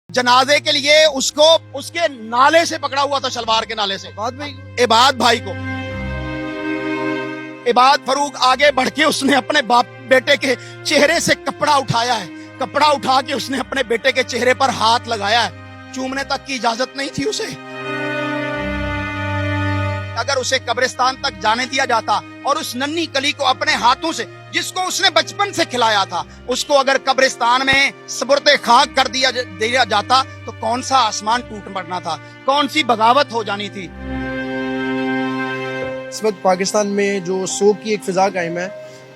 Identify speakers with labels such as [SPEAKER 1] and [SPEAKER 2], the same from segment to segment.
[SPEAKER 1] जनाजे के लिए उसको उसके नाले से पकड़ा हुआ था, शलवार के नाले से। इबाद भाई को इबाद फरूक आगे बढ़ के उसने अपने बाप बेटे के चेहरे से कपड़ा उठाया है। कपड़ा उठा के उसने अपने बेटे के चेहरे पर हाथ लगाया है। चूमने तक की इजाजत नहीं थी उसे। अगर उसे कब्रिस्तान तक जाने दिया जाता और उस नन्ही कली को अपने हाथों से, जिसको उसने बचपन से खिलाया था, उसको अगर कब्रिस्तान में सुपुर्द खाक कर दिया जाता तो कौन सा आसमान टूट पड़ना था, कौन सी बगावत हो जानी थी।
[SPEAKER 2] इस वक्त पाकिस्तान में जो शोक की एक फिजा कायम है,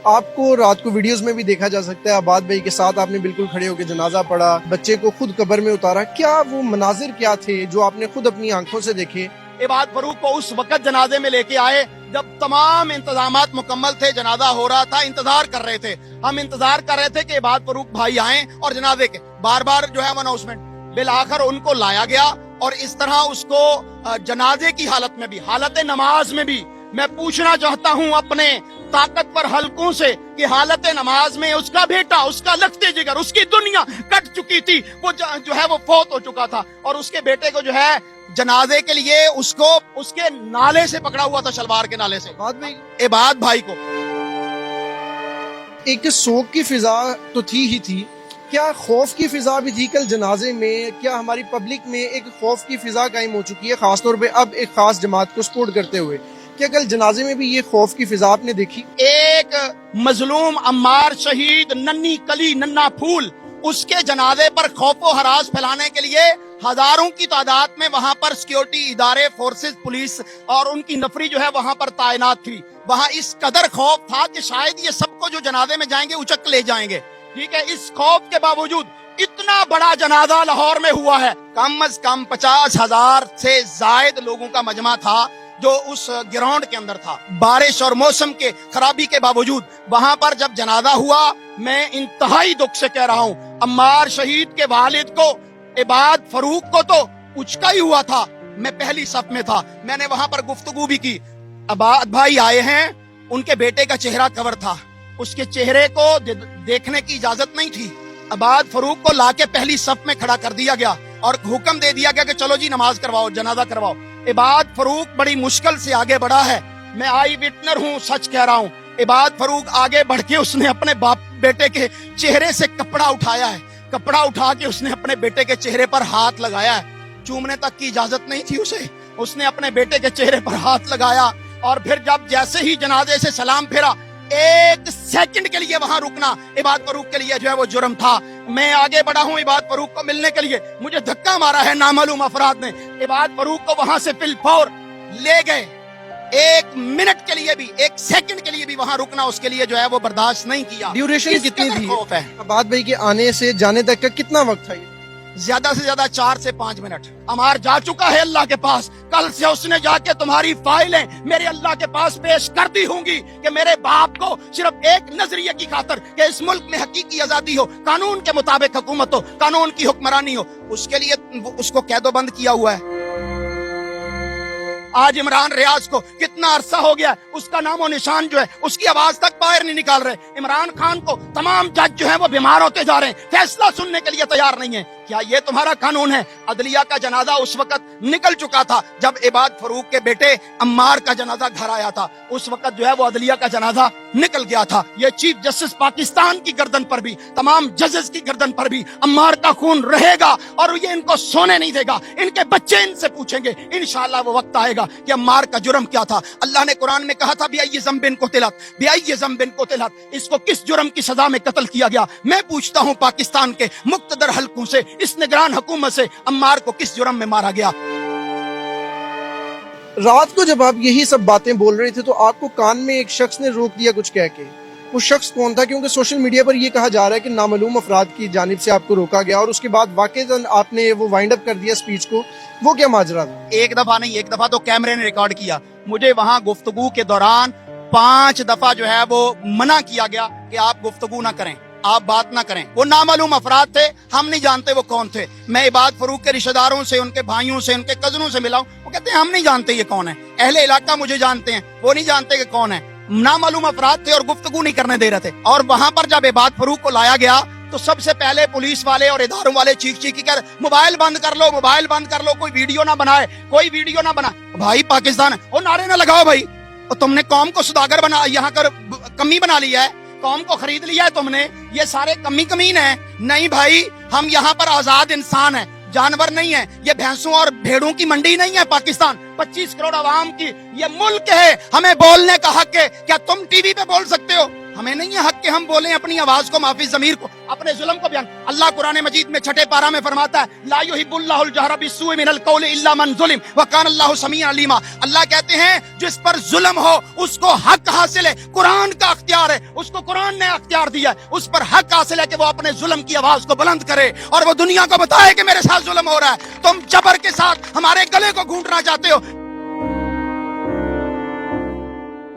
[SPEAKER 2] आपको रात को वीडियोस में भी देखा जा सकता है। आबाद भाई के साथ आपने बिल्कुल खड़े होकर जनाजा पढ़ा, बच्चे को खुद कब्र में उतारा। क्या वो मनाजिर क्या थे जो आपने खुद अपनी आंखों से देखे?
[SPEAKER 1] इबाद फरूक को उस वक्त जनाजे में लेके आए जब तमाम इंतजामात मुकम्मल थे, जनाजा हो रहा था, इंतजार कर रहे थे। हम इंतजार कर रहे थे कि इबाद फरूक भाई आए और जनाजे के बार बार जो है अनाउंसमेंट, बिलाखिर उनको लाया गया। और इस तरह उसको जनाजे की हालत में भी, हालत नमाज में भी, मैं पूछना चाहता हूँ अपने ताकतवर हलकों से कि हालत नमाज में उसका बेटा, उसका लखते जिगर, उसकी दुनिया कट चुकी थी, वो जो है वो फौत हो चुका था, और उसके बेटे को जो है जनाजे के लिए उसको उसके नाले से पकड़ा हुआ था, शलवार के नाले से। इबाद भाई को
[SPEAKER 2] एक शोक की फिजा तो थी ही थी, क्या खौफ की फिजा भी थी कल जनाजे में? क्या हमारी पब्लिक में एक खौफ की फिजा कायम हो चुकी है, खासतौर पे अब एक खास जमात को सपोर्ट करते हुए? क्या कल जनाजे में भी ये खौफ की फिजा आपने देखी?
[SPEAKER 1] एक मजलूम अम्मार शहीद, नन्ही कली, नन्ना फूल, उसके जनाजे पर खौफो हरास फैलाने के लिए हजारों की तादाद में वहां पर सिक्योरिटी इदारे, फोर्सेस, पुलिस और उनकी नफरी जो है वहां पर तैनात थी। वहां इस कदर खौफ था कि शायद ये सबको जो जनाजे में जाएंगे उचक ले जाएंगे। ठीक है, इस खौफ के बावजूद इतना बड़ा जनाजा लाहौर में हुआ है। कम अज कम 50,000 से जायद लोगों का मजमा था जो उस ग्राउंड के अंदर था। बारिश और मौसम के खराबी के बावजूद वहां पर जब जनाजा हुआ, मैं इंतहाई दुख से कह रहा हूँ, अम्मार शहीद के वालिद को, इबाद फरूक को तो उचका ही हुआ था। मैं पहली सफ में था, मैंने वहां पर गुफ्तगू भी की। अबाद भाई आए हैं, उनके बेटे का चेहरा कवर था, उसके चेहरे को देखने की इजाजत नहीं थी। अबाद फरूक को लाके पहली सफ में खड़ा कर दिया गया और हुक्म दे दिया गया कि चलो जी नमाज करवाओ, जनाजा करवाओ। इबाद फरूक बड़ी मुश्किल से आगे बढ़ा है, मैं आई विटनर हूँ, सच कह रहा हूँ। इबाद फरूक आगे बढ़ के उसने अपने बाप बेटे के चेहरे से कपड़ा उठाया है। कपड़ा उठा के उसने अपने बेटे के चेहरे पर हाथ लगाया है। चूमने तक की इजाजत नहीं थी उसे। उसने अपने बेटे के चेहरे पर हाथ लगाया और फिर जब जैसे ही जनाजे से सलाम फेरा, एक सेकंड के लिए वहां रुकना इबाद फरूक के लिए जो है वो जुर्म था। मैं आगे बढ़ा हूं इबाद फरूक को मिलने के लिए, मुझे धक्का मारा है नामालूम अफराद ने। इबाद फरूक को वहां से फिलफौर ले गए। एक मिनट के लिए भी, एक सेकंड के लिए भी वहां रुकना उसके लिए जो है वो बर्दाश्त नहीं किया।
[SPEAKER 2] ड्यूरेशन कितनी थी
[SPEAKER 1] खौफ है?
[SPEAKER 2] आबाद भाई के आने से जाने तक का कितना वक्त था?
[SPEAKER 1] ज्यादा से ज्यादा 4 से 5 मिनट। अमार जा चुका है अल्लाह के पास, कल से उसने जाके तुम्हारी फाइलें मेरे अल्लाह के पास पेश कर दी होंगी कि मेरे बाप को सिर्फ एक नजरिए की खातर कि इस मुल्क में हकीकी आजादी हो, कानून के मुताबिक हुकूमत हो, कानून की हुक्मरानी हो, उसके लिए उसको कैदोबंद किया हुआ है। आज इमरान रियाज को कितना अरसा हो गया, उसका नामो निशान जो है, उसकी आवाज तक बाहर नहीं निकाल रहे। इमरान खान को तमाम जज जो है वो बीमार होते जा रहे हैं, फैसला सुनने के लिए तैयार नहीं है। क्या ये तुम्हारा कानून है? अदलिया का जनाजा उस वक्त निकल चुका था जब इबाद फरूक के बेटे अम्मार का जनाजा घर आया था। उस वक्त जो है वो अदलिया का जनाजा निकल गया था। ये चीफ जस्टिस पाकिस्तान की गर्दन पर भी, तमाम जजेस की गर्दन पर भी अम्मार का खून रहेगा और ये इनको सोने नहीं देगा। इनके बच्चे इनसे पूछेंगे, इंशाअल्लाह वो वक्त आएगा कि अम्मार का जुर्म क्या था। अल्लाह ने कुरान में कहा था बिअय्यि ज़ंबिन कुतिलत, बिअय्यि ज़ंबिन कुतिलत, इसको किस जुर्म की सजा में कत्ल किया गया। मैं पूछता हूँ पाकिस्तान के मुक्तदर हलकों से, इस निगरान हुकूमत से, अम्मार को किस जुर्म में मारा गया?
[SPEAKER 2] रात को जब आप यही सब बातें बोल रहे थे तो आपको कान में एक शख्स ने रोक दिया कुछ कह के। वो शख्स कौन था? क्योंकि सोशल मीडिया पर ये कहा जा रहा है कि नामालूम अफराद की जानिब से आपको रोका गया और उसके बाद वाकईतन आपने वो वाइंड अप कर दिया स्पीच को। वो क्या माजरा था?
[SPEAKER 1] एक दफा नहीं, एक दफा तो कैमरे ने रिकॉर्ड किया। मुझे वहां गुफ्तगू के दौरान 5 दफा जो है वो मना किया गया कि आप गुफ्तगू ना करें, आप बात ना करें। वो नामालूम अफराद थे, हम नहीं जानते वो कौन थे। मैं इबाद फरूक के रिश्तेदारों से, उनके भाइयों से, उनके कजनों से मिला हूं, वो कहते हैं हम नहीं जानते ये कौन है। अहले इलाका मुझे जानते हैं, वो नहीं जानते कि कौन है। नामालूम अफराद थे और गुफ्तगू नहीं करने दे रहे थे। और वहां पर जब इबाद फरूक को लाया गया तो सबसे पहले पुलिस वाले और इदारों वाले चीख चीख कर मोबाइल बंद कर लो, मोबाइल बंद कर लो, कोई वीडियो ना बनाए, कोई वीडियो ना बनाए। भाई पाकिस्तान, वो नारे ना लगाओ भाई, और तुमने कौम को सुदागर बना, यहाँ कर कमी बना लिया है, कौम को खरीद लिया है तुमने, ये सारे कमी कमीन है। नहीं भाई, हम यहाँ पर आजाद इंसान है, जानवर नहीं है, ये भैंसों और भेड़ों की मंडी नहीं है पाकिस्तान, 25 करोड़ आवाम की ये मुल्क है। हमें बोलने का हक है। क्या तुम टीवी पे बोल सकते हो? हमें नहीं है हक कि हम बोलें अपनी आवाज को, माफी ज़मीर को, अपने जुल्म को बयान। अल्लाह कुरान मजीद में 6 पारा में फरमाता है, ला युहिब्बुल्लाहुल जहरा बिस्सूइ मिनल कौलि इल्ला मन ज़ुलिम व कान अल्लाहु समीअन अलीमा। अल्लाह कहते हैं जिस पर जुल्म हो उसको हक हासिल है, कुरान का अख्तियार है, उसको कुरान ने अख्तियार दिया है, उस पर हक हासिल है कि वो अपने जुल्म की आवाज को बुलंद करे और वो दुनिया को बताए कि मेरे साथ जुल्म हो रहा है। तुम जबर के साथ हमारे गले को घूंटना चाहते हो।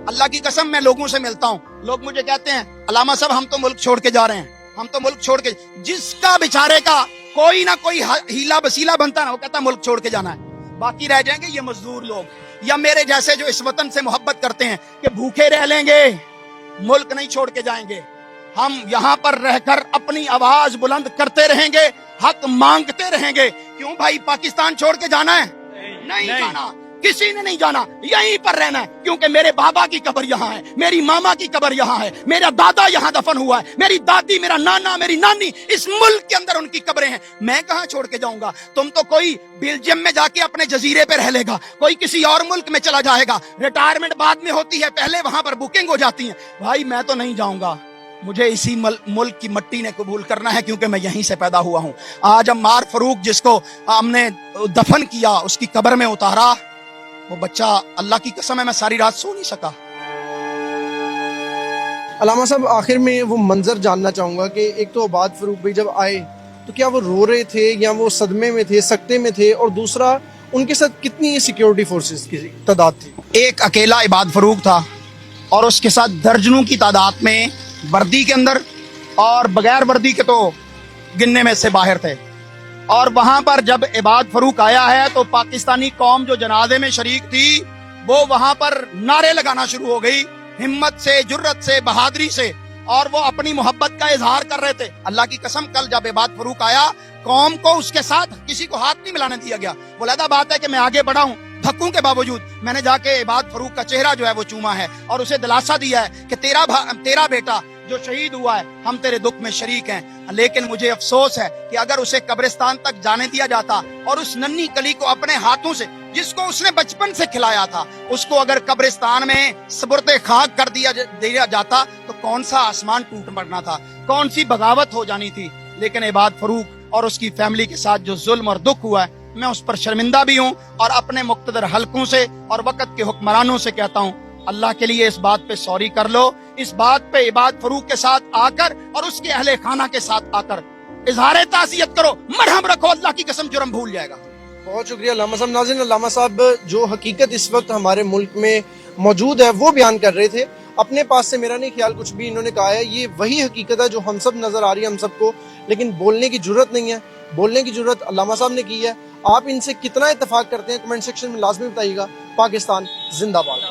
[SPEAKER 1] अल्लाह की कसम, मैं लोगों से मिलता हूँ, लोग मुझे कहते हैं अलामा साहब हम तो मुल्क छोड़ के जा रहे हैं, हम तो मुल्क छोड़ के, जिसका बेचारे का कोई ना कोई हीला बसीला बनता ना, वो कहता मुल्क छोड़ के जाना है। बाकी रह जाएंगे ये मजदूर लोग या मेरे जैसे जो इस वतन से मोहब्बत करते हैं कि भूखे रह लेंगे, मुल्क नहीं छोड़ के जाएंगे। हम यहाँ पर रहकर अपनी आवाज बुलंद करते रहेंगे, हक मांगते रहेंगे। क्यों भाई पाकिस्तान छोड़ के जाना है? नहीं जाना, किसी ने नहीं जाना, यहीं पर रहना है। क्योंकि मेरे बाबा की कब्र यहाँ है, मेरी मामा की कब्र यहाँ है, मेरा दादा यहाँ दफन हुआ है, मेरी दादी, मेरा नाना, मेरी नानी, इस मुल्क के अंदर उनकी कब्रें हैं। मैं कहाँ छोड़ के जाऊंगा? तुम तो कोई बेल्जियम में जाके अपने जजीरे पे रह लेगा, कोई किसी और मुल्क में चला जाएगा, रिटायरमेंट बाद में होती है, पहले वहां पर बुकिंग हो जाती है। भाई मैं तो नहीं जाऊंगा, मुझे इसी मुल्क की मट्टी ने कबूल करना है, क्योंकि मैं यहीं से पैदा हुआ हूँ। आज अम्मार फरूक जिसको हमने दफन किया, उसकी कब्र में उतारा, वो बच्चा, अल्लाह की कसम है मैं सारी रात सो नहीं सका।
[SPEAKER 2] अलामा साहब आखिर में वो मंजर जानना चाहूंगा कि एक तो आबाद फरूक भाई जब आए तो क्या वो रो रहे थे या वो सदमे में थे, सकते में थे, और दूसरा उनके साथ कितनी सिक्योरिटी फोर्सेस की तादाद थी? एक
[SPEAKER 1] अकेला इबाद फरूक था और उसके साथ दर्जनों की तादाद में वर्दी के अंदर और बगैर वर्दी के तो गिनने में से बाहर थे। और वहां पर जब इबाद फरूक आया है तो पाकिस्तानी कौम जो जनाजे में शरीक थी वो वहां पर नारे लगाना शुरू हो गई, हिम्मत से, जुर्रत से, बहादुरी से, और वो अपनी मोहब्बत का इजहार कर रहे थे। अल्लाह की कसम, कल जब इबाद फरूक आया, कौम को उसके साथ किसी को हाथ नहीं मिलाने दिया गया। वो लदा बात है कि मैं आगे बढ़ा हूँ, धक्कों के बावजूद मैंने जाके इबाद फरूक का चेहरा जो है वो चूमा है और उसे दिलासा दिया है कि तेरा बेटा जो शहीद हुआ है, हम तेरे दुख में शरीक हैं। लेकिन मुझे अफसोस है कि अगर उसे कब्रिस्तान तक जाने दिया जाता और उस नन्ही कली को अपने हाथों से, जिसको उसने बचपन से खिलाया था, उसको अगर कब्रिस्तान में सुपुर्दे खाक कर दिया जाता तो कौन सा आसमान टूट पड़ना था, कौन सी बगावत हो जानी थी। लेकिन इबाद फरूक और उसकी फैमिली के साथ जो जुल्म और दुख हुआ है, मैं उस पर शर्मिंदा भी हूँ और अपने मुक्तदर हलकों से और वक्त के हुक्मरानों से कहता हूँ, अल्लाह के लिए इस बात पे सॉरी कर लो। इस बात पे इबाद फरूक के साथ आकर और उसके अहले खाना के साथ आकर इजहार ताज़ियत करो, मरहम रखो, अल्लाह की कसम जुर्म भूल जाएगा।
[SPEAKER 2] बहुत शुक्रिया अल्लामा साहब। नाज़रीन, अल्लामा साहब जो हकीकत इस वक्त हमारे मुल्क में मौजूद है वो बयान कर रहे थे। अपने पास से मेरा नहीं ख्याल कुछ भी इन्होंने कहा है, ये वही हकीकत है जो हम सब नजर आ रही है हम सबको, लेकिन बोलने की जरूरत नहीं है। बोलने की जरूरत अल्लामा साहब ने की है। आप इनसे कितना इत्तेफाक करते हैं कमेंट सेक्शन में लाजमी बताइएगा। पाकिस्तान जिंदाबाद।